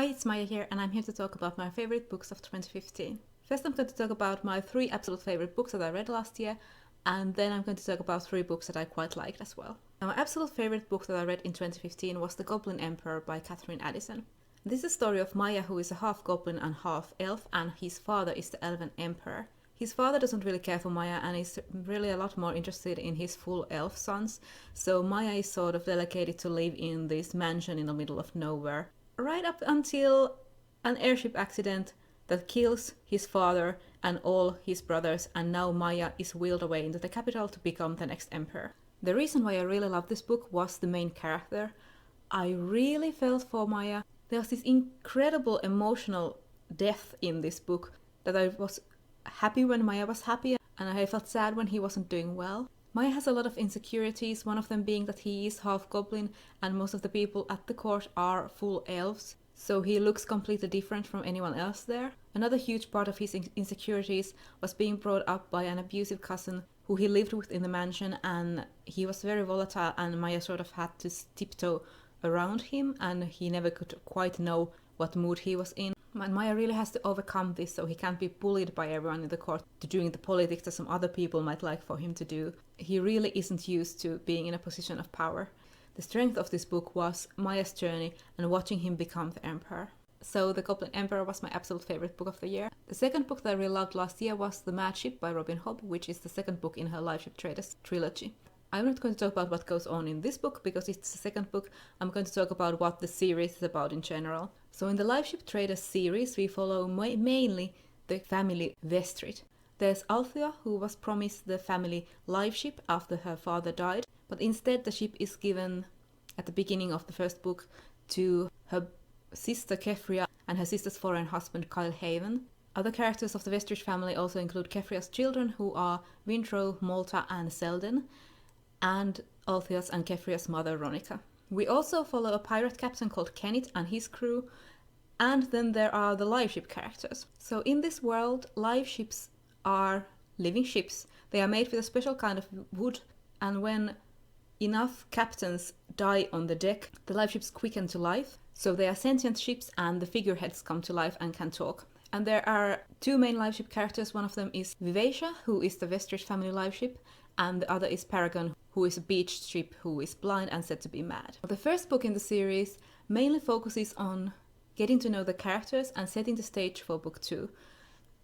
Hi, it's Maya here, and I'm here to talk about my favorite books of 2015. First, I'm going to talk about my 3 absolute favorite books that I read last year, and then I'm going to talk about 3 books that I quite liked as well. Now, my absolute favorite book that I read in 2015 was The Goblin Emperor by Catherine Addison. This is a story of Maya, who is a half goblin and half elf, and his father is the elven emperor. His father doesn't really care for Maya and is really a lot more interested in his full elf sons, so Maya is sort of delegated to live in this mansion in the middle of nowhere, right up until an airship accident that kills his father and all his brothers, and now Maya is wheeled away into the capital to become the next emperor. The reason why I really love this book was the main character. I really felt for Maya. There was this incredible emotional depth in this book that I was happy when Maya was happy, and I felt sad when he wasn't doing well. Maya has a lot of insecurities, one of them being that he is half goblin and most of the people at the court are full elves, so he looks completely different from anyone else there. Another huge part of his insecurities was being brought up by an abusive cousin who he lived with in the mansion, and he was very volatile, and Maya sort of had to tiptoe around him, and he never could quite know what mood he was in. And Maya really has to overcome this, so he can't be bullied by everyone in the court to doing the politics that some other people might like for him to do. He really isn't used to being in a position of power. The strength of this book was Maya's journey and watching him become the emperor. So The Goblin Emperor was my absolute favorite book of the year. The second book that I really loved last year was The Mad Ship by Robin Hobb, which is the second book in her Lifeship Traders trilogy. I'm not going to talk about what goes on in this book because it's the second book. I'm going to talk about what the series is about in general. So in the Lifeship Traders series, we follow mainly the family Vestrit. There's Althea, who was promised the family life ship after her father died, but instead the ship is given at the beginning of the first book to her sister Keffria and her sister's foreign husband Kyle Haven. Other characters of the Vestrit family also include Keffria's children, who are Windrow, Malta and Selden, and Althea's and Keffria's mother Ronica. We also follow a pirate captain called Kenneth and his crew, and then there are the live ship characters. So in this world, live ships are living ships. They are made with a special kind of wood, and when enough captains die on the deck, the live ships quicken to life. So they are sentient ships, and the figureheads come to life and can talk. And there are 2 main live ship characters. One of them is Vivacia, who is the Vestrit family live ship, and the other is Paragon, who is a beached ship who is blind and said to be mad. The first book in the series mainly focuses on getting to know the characters and setting the stage for book 2.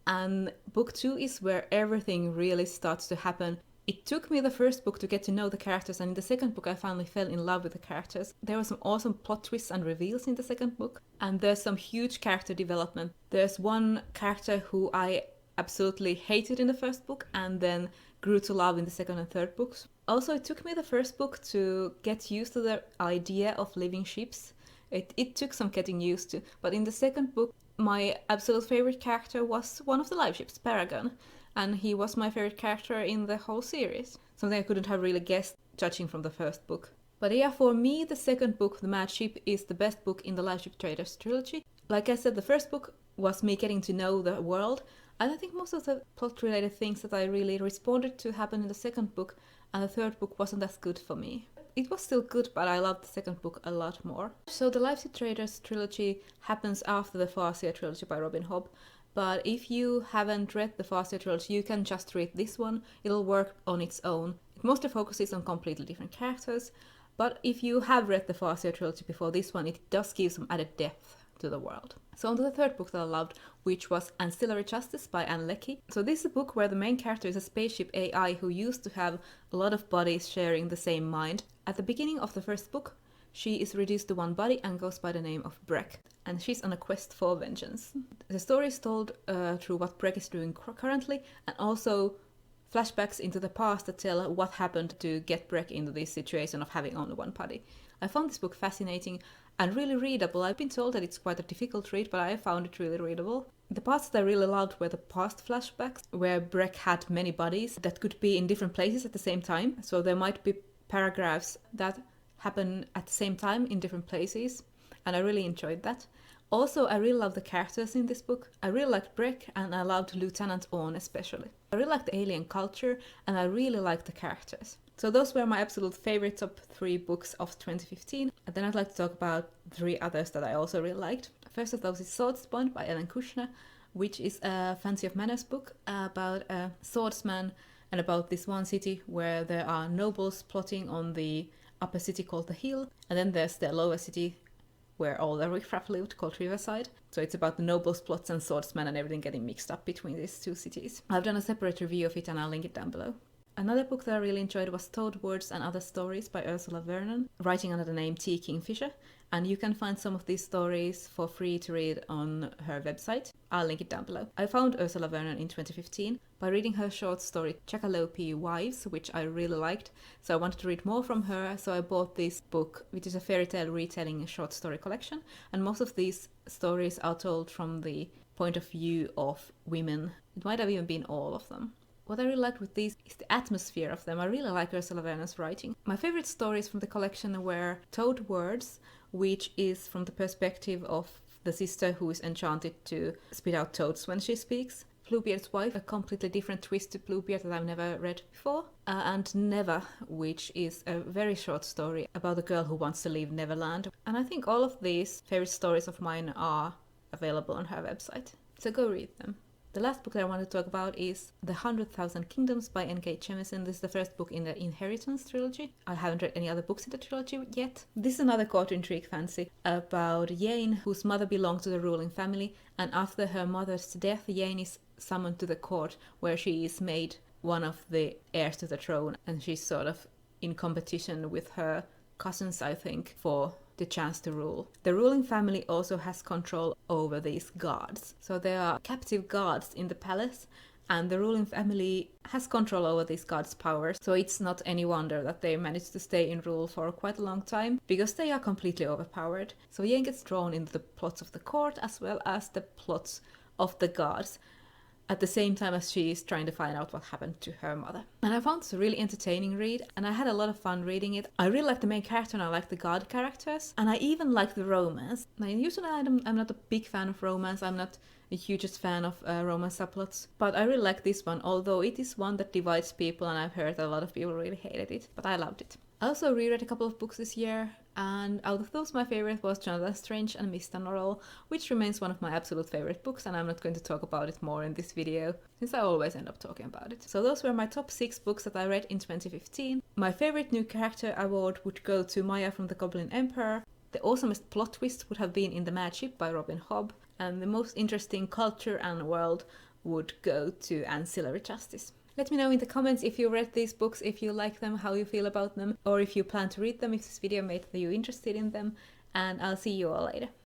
And book 2 is where everything really starts to happen. It took me the first book to get to know the characters, and in the second book I finally fell in love with the characters. There were some awesome plot twists and reveals in the second book, and there's some huge character development. There's one character who I absolutely hated in the first book and then grew to love in the second and third books. Also, it took me the first book to get used to the idea of living ships. It took some getting used to, but in the second book my absolute favorite character was one of the live ships, Paragon, and he was my favorite character in the whole series. Something I couldn't have really guessed judging from the first book. But yeah, for me the second book, The Mad Ship, is the best book in the Lifeship Traders trilogy. Like I said, the first book was me getting to know the world, and I think most of the plot-related things that I really responded to happened in the second book, and the third book wasn't as good for me. It was still good, but I loved the second book a lot more. So the Lifeship Traders trilogy happens after the Farseer trilogy by Robin Hobb, but if you haven't read the Farseer trilogy, you can just read this one. It'll work on its own. It mostly focuses on completely different characters, but if you have read the Farseer trilogy before this one, it does give some added depth to the world. So on to the third book that I loved, which was Ancillary Justice by Ann Leckie. So this is a book where the main character is a spaceship AI who used to have a lot of bodies sharing the same mind. At the beginning of the first book, she is reduced to one body and goes by the name of Breck, and she's on a quest for vengeance. The story is told through what Breck is doing currently, and also flashbacks into the past that tell what happened to get Breck into this situation of having only one body. I found this book fascinating and really readable. I've been told that it's quite a difficult read, but I found it really readable. The parts that I really loved were the past flashbacks, where Breck had many bodies that could be in different places at the same time. So there might be paragraphs that happen at the same time in different places, and I really enjoyed that. Also, I really love the characters in this book. I really liked Breck, and I loved Lieutenant Orn especially. I really liked the alien culture, and I really liked the characters. So those were my absolute favorite top 3 books of 2015. And then I'd like to talk about 3 others that I also really liked. First of those is Swordspoint by Ellen Kushner, which is a Fancy of Manners book about a swordsman and about this one city where there are nobles plotting on the upper city called the Hill, and then there's the lower city where all the riffraff lived called Riverside. So it's about the nobles' plots and swordsmen and everything getting mixed up between these 2 cities. I've done a separate review of it and I'll link it down below. Another book that I really enjoyed was Toad Words and Other Stories by Ursula Vernon, writing under the name T. Kingfisher, and you can find some of these stories for free to read on her website. I'll link it down below. I found Ursula Vernon in 2015 by reading her short story Jackalope Wives, which I really liked, so I wanted to read more from her, so I bought this book, which is a fairy tale retelling short story collection, and most of these stories are told from the point of view of women. It might have even been all of them. What I really liked with these is the atmosphere of them. I really like Ursula Vernon's writing. My favorite stories from the collection were Toad Words, which is from the perspective of the sister who is enchanted to spit out toads when she speaks. Bluebeard's Wife, a completely different twist to Bluebeard that I've never read before. And Never, which is a very short story about a girl who wants to leave Neverland. And I think all of these favorite stories of mine are available on her website, so go read them. The last book that I want to talk about is The 100,000 Kingdoms by N.K. Jemisin. This is the first book in the Inheritance trilogy. I haven't read any other books in the trilogy yet. This is another court intrigue fancy about Yane, whose mother belonged to the ruling family, and after her mother's death, Yane is summoned to the court where she is made one of the heirs to the throne, and she's sort of in competition with her cousins, I think, for the chance to rule. The ruling family also has control over these guards. So there are captive guards in the palace, and the ruling family has control over these guards' powers. So it's not any wonder that they managed to stay in rule for quite a long time, because they are completely overpowered. So Yane gets drawn into the plots of the court as well as the plots of the guards, at the same time as she is trying to find out what happened to her mother. And I found this a really entertaining read, and I had a lot of fun reading it. I really like the main character and I like the guard characters, and I even like the romance. Now, usually I'm not a big fan of romance, I'm not the hugest fan of romance subplots, but I really like this one, although it is one that divides people and I've heard a lot of people really hated it, but I loved it. I also reread a couple of books this year, and out of those my favorite was Jonathan Strange and Mr. Norrell, which remains one of my absolute favorite books, and I'm not going to talk about it more in this video, since I always end up talking about it. So those were my top 6 books that I read in 2015. My favorite new character award would go to Maya from the Goblin Emperor. The awesomest plot twist would have been in The Mad Ship by Robin Hobb, and the most interesting culture and world would go to Ancillary Justice. Let me know in the comments if you read these books, if you like them, how you feel about them, or if you plan to read them, if this video made you interested in them, and I'll see you all later.